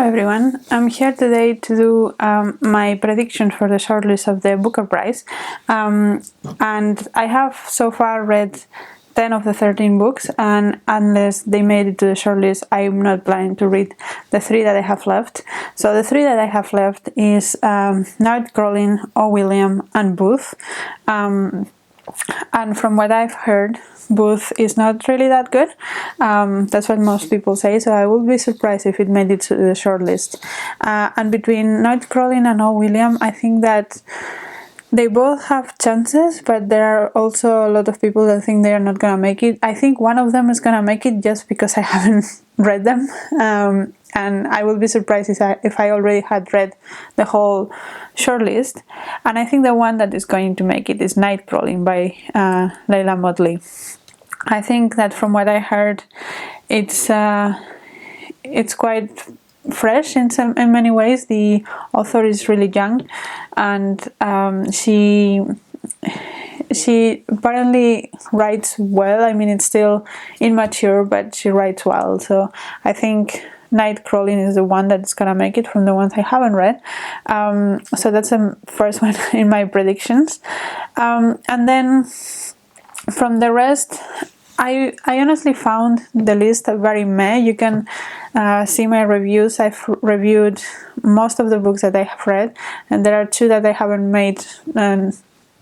everyone, I'm here today to do my prediction for the shortlist of the Booker Prize, and I have so far read 10 of the 13 books, and unless they made it to the shortlist, I'm not planning to read the 3 that I have left. So the 3 that I have left is Nightcrawling, O. William, and Booth. And from what I've heard, Booth is not really that good. That's what most people say, so I would be surprised if it made it to the shortlist. And between Nightcrawling and O. William, I think that they both have chances, but there are also a lot of people that think they are not gonna make it. I think one of them is gonna make it just because I haven't read them, and I will be surprised if I already had read the whole shortlist. And I think the one that is going to make it is Nightcrawling by Leila Motley. I think that from what I heard, it's quite fresh in many ways. The author is really young, and she apparently writes well. I mean, it's still immature, but she writes well. So I think Nightcrawling is the one that's gonna make it from the ones I haven't read. So that's the first one in my predictions. And then from the rest, I honestly found the list very meh. You can see my reviews. I've reviewed most of the books that I have read, and there are 2 that I haven't made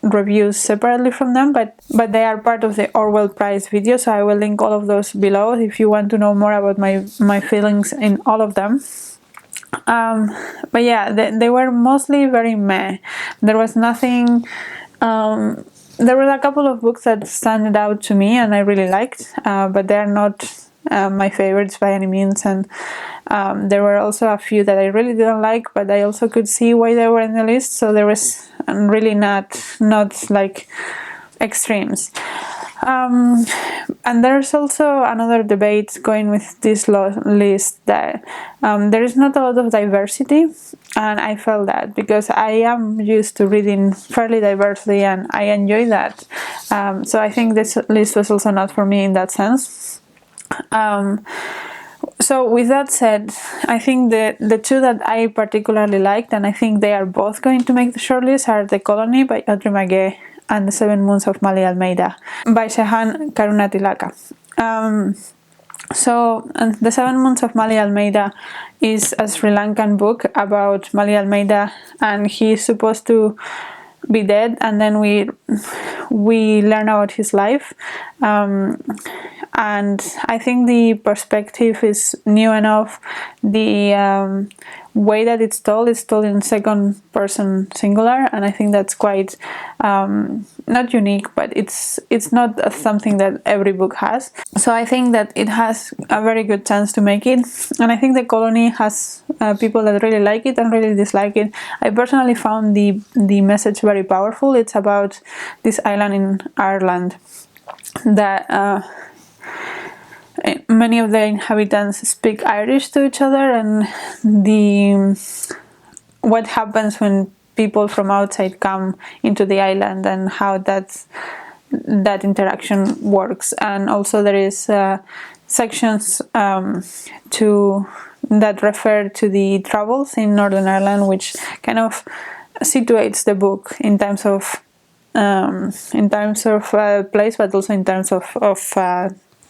reviews separately from them, but they are part of the Orwell Prize video, so I will link all of those below if you want to know more about my feelings in all of them. But yeah, they were mostly very meh. There was nothing. There were a couple of books that stood out to me and I really liked, but they're not my favorites by any means, and there were also a few that I really didn't like, but I also could see why they were in the list, so there was really not like extremes. And there's also another debate going with this list that there is not a lot of diversity, and I felt that because I am used to reading fairly diversely and I enjoy that. So I think this list was also not for me in that sense. So with that said, I think the 2 that I particularly liked, and I think they are both going to make the shortlist, are The Colony by Audrey Maguire and The 7 Moons of Mali Almeida by Shehan Karunatilaka. So The 7 Moons of Mali Almeida is a Sri Lankan book about Mali Almeida, and he's supposed to be dead, and then we learn about his life. And I think the perspective is new enough. The way that it's told is told in second person singular, and I think that's quite not unique, but it's not something that every book has. So I think that it has a very good chance to make it, and I think The Colony has people that really like it and really dislike it. I personally found the message very powerful. It's about this island in Ireland that many of the inhabitants speak Irish to each other, and what happens when people from outside come into the island and how that interaction works. And also there is sections that refer to the troubles in Northern Ireland, which kind of situates the book in terms of place, but also in terms of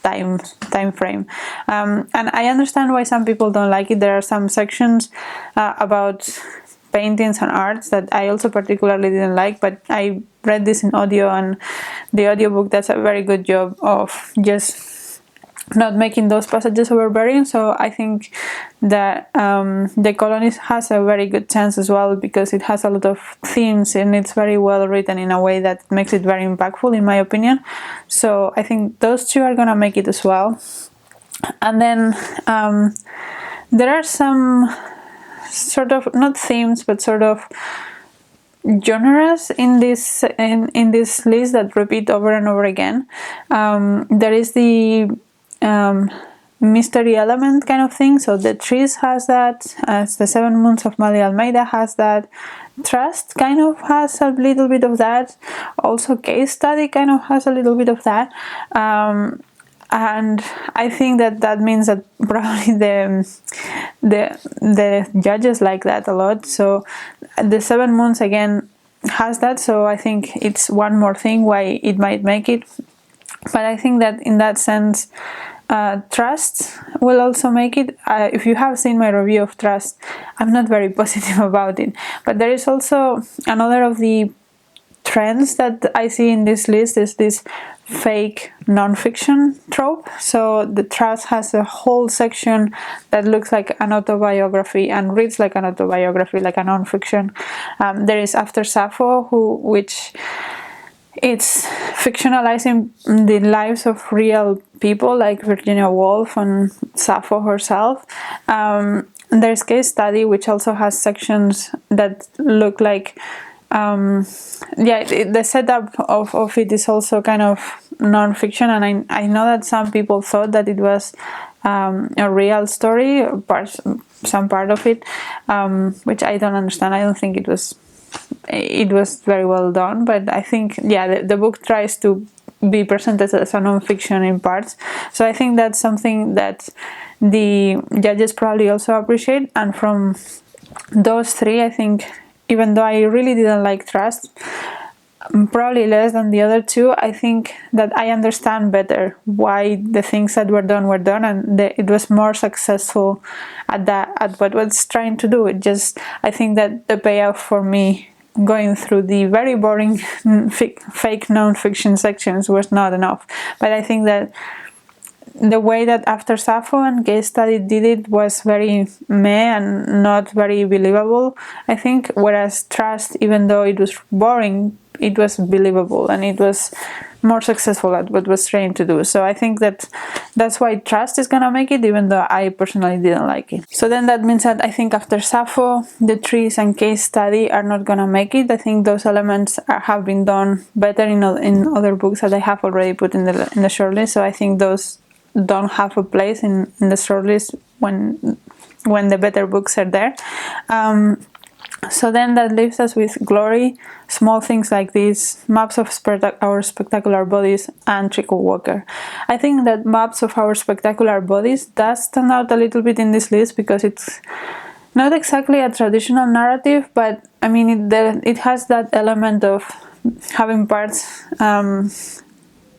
time frame. And I understand why some people don't like it. There are some sections about paintings and arts that I also particularly didn't like, but I read this in audio, and the audiobook does a very good job of just not making those passages overbearing. So I think that The Colony has a very good chance as well, because it has a lot of themes and it's very well written in a way that makes it very impactful, in my opinion. So I think those 2 are gonna make it as well. And then there are some sort of, not themes, but sort of genres in this list that repeat over and over again. There is the mystery element kind of thing, so The Trees has that, as The 7 Moons of Mali Almeida has that, Trust kind of has a little bit of that, also Case Study kind of has a little bit of that, and I think that means that probably the judges like that a lot. So the 7 Moons again has that, so I think it's one more thing why it might make it. But I think that in that sense, Trust will also make it. If you have seen my review of Trust, I'm not very positive about it. But there is also another of the trends that I see in this list is this fake non-fiction trope. So the Trust has a whole section that looks like an autobiography and reads like an autobiography, like a non-fiction. There is After Sappho, which it's fictionalizing the lives of real people like Virginia Woolf and Sappho herself. There's Case Study, which also has sections that look like the setup of it is also kind of non-fiction, and I know that some people thought that it was a real story, some part of it, which I don't understand. I don't think it was very well done, but I think the book tries to be presented as a non-fiction in parts, so I think that's something that the judges probably also appreciate. And from those three, I think, even though I really didn't like Trust, probably less than the other two, I think that I understand better why the things that were done, and it was more successful at what was trying to do. I think that the payoff for me going through the very boring fake non-fiction sections was not enough. But I think that the way that After Sappho and Case Study did it was very meh and not very believable, I think, whereas Trust, even though it was boring, it was believable and it was more successful at what was trying to do. So I think that's why Trust is gonna make it, even though I personally didn't like it. So then that means that I think After Sappho, The Trees and Case Study are not gonna make it. I think those elements have been done better in other books that I have already put in the shortlist. So I think those don't have a place in the shortlist when the better books are there. So then that leaves us with Glory, Small Things Like This, Maps of Our Spectacular Bodies, and Trickle Walker. I think that Maps of Our Spectacular Bodies does stand out a little bit in this list because it's not exactly a traditional narrative, but I mean it has that element of having parts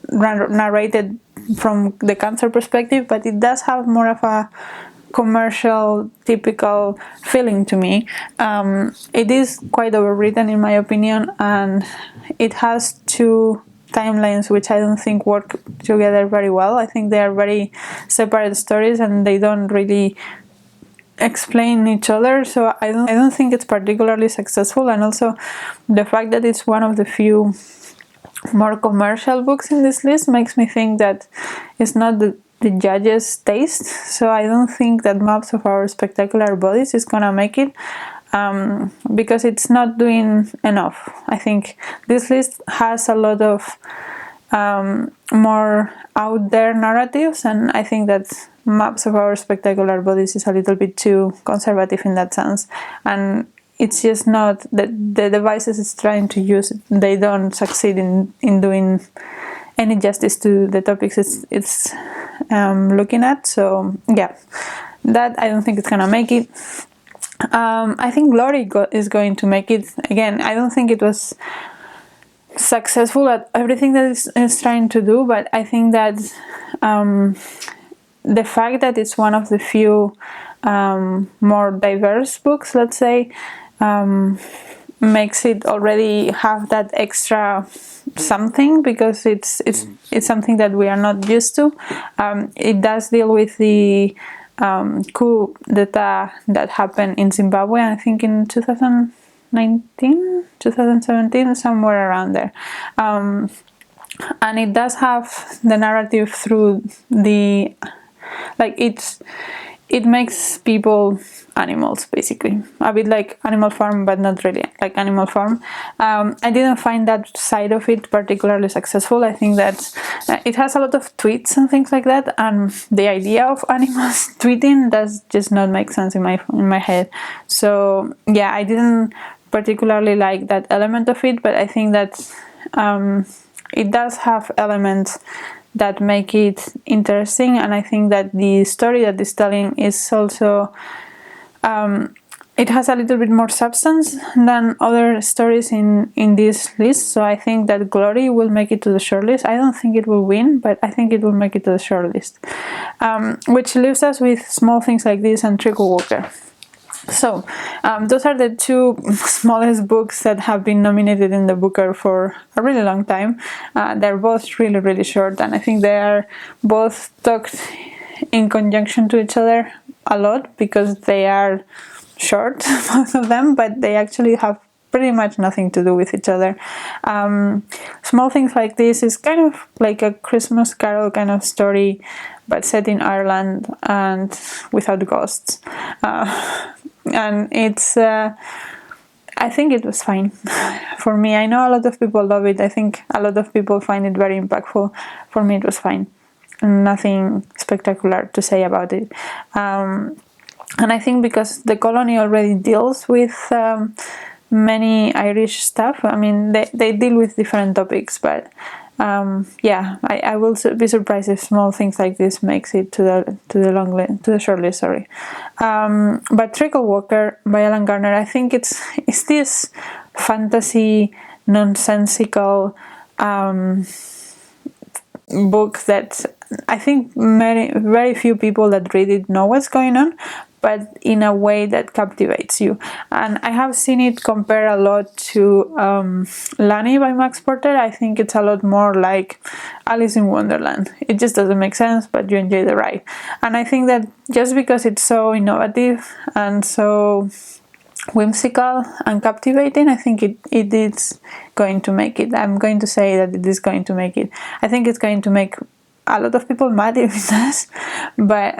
narrated from the cancer perspective, but it does have more of a commercial, typical feeling to me. It is quite overwritten in my opinion, and it has two timelines which I don't think work together very well. I think they are very separate stories and they don't really explain each other, so I don't think it's particularly successful. And also the fact that it's one of the few more commercial books in this list makes me think that it's not the judges' taste. So I don't think that Maps of Our Spectacular Bodies is gonna make it, because it's not doing enough. I think this list has a lot of more out there narratives, and I think that Maps of Our Spectacular Bodies is a little bit too conservative in that sense, and it's just not the devices it's trying to use, they don't succeed in doing any justice to the topics it's looking at. So yeah, that I don't think it's gonna make it. I think Glory is going to make it. Again, I don't think it was successful at everything that it's trying to do, but I think that the fact that it's one of the few more diverse books, let's say, makes it already have that extra something, because it's something that we are not used to. It does deal with the coup d'etat that happened in Zimbabwe, I think in 2019, 2017, somewhere around there. And it does have the narrative through the, like, it makes people animals, basically. A bit like Animal Farm, but not really like Animal Farm. I didn't find that side of it particularly successful. I think that it has a lot of tweets and things like that, and the idea of animals tweeting does just not make sense in my head. So yeah, I didn't particularly like that element of it, but I think that it does have elements that make it interesting. And I think that the story that is telling is also it has a little bit more substance than other stories in this list. So I think that Glory will make it to the shortlist. I don't think it will win, but I think it will make it to the shortlist. Which leaves us with Small Things Like This and Trickle Walker. So those are the two smallest books that have been nominated in the Booker for a really long time. They're both really, really short, and I think they are both talked in conjunction to each other a lot because they are short, both of them, but they actually have pretty much nothing to do with each other. Small Things Like This is kind of like a Christmas Carol kind of story, but set in Ireland and without ghosts. And it's I think it was fine for me. I know a lot of people love it. I think a lot of people find it very impactful. For me it was fine. Nothing spectacular to say about it. And I think because the colony already deals with many Irish stuff, I mean, they deal with different topics, but yeah, I will be surprised if Small Things Like This makes it to the shortlist. Sorry, but Trickle Walker by Alan Garner, I think it's this fantasy nonsensical book that I think very few people that read it know what's going on, but in a way that captivates you. And I have seen it compare a lot to Lanny by Max Porter. I think it's a lot more like Alice in Wonderland. It just doesn't make sense, but you enjoy the ride. And I think that just because it's so innovative and so whimsical and captivating, I think it is going to make it. I'm going to say that it is going to make it. I think it's going to make a lot of people mad if it does, but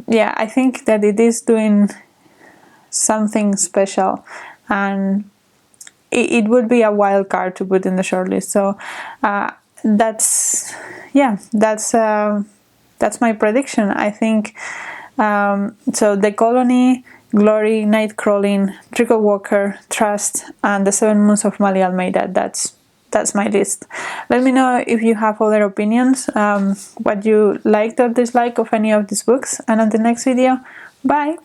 yeah, I think that it is doing something special, and it would be a wild card to put in the shortlist. So that's my prediction. I think so. The Colony, Glory, Nightcrawling, Trickle Walker, Trust, and The 7 Moons of Mali Almeida. That's my list. Let me know if you have other opinions, what you liked or disliked of any of these books, and until next video, bye!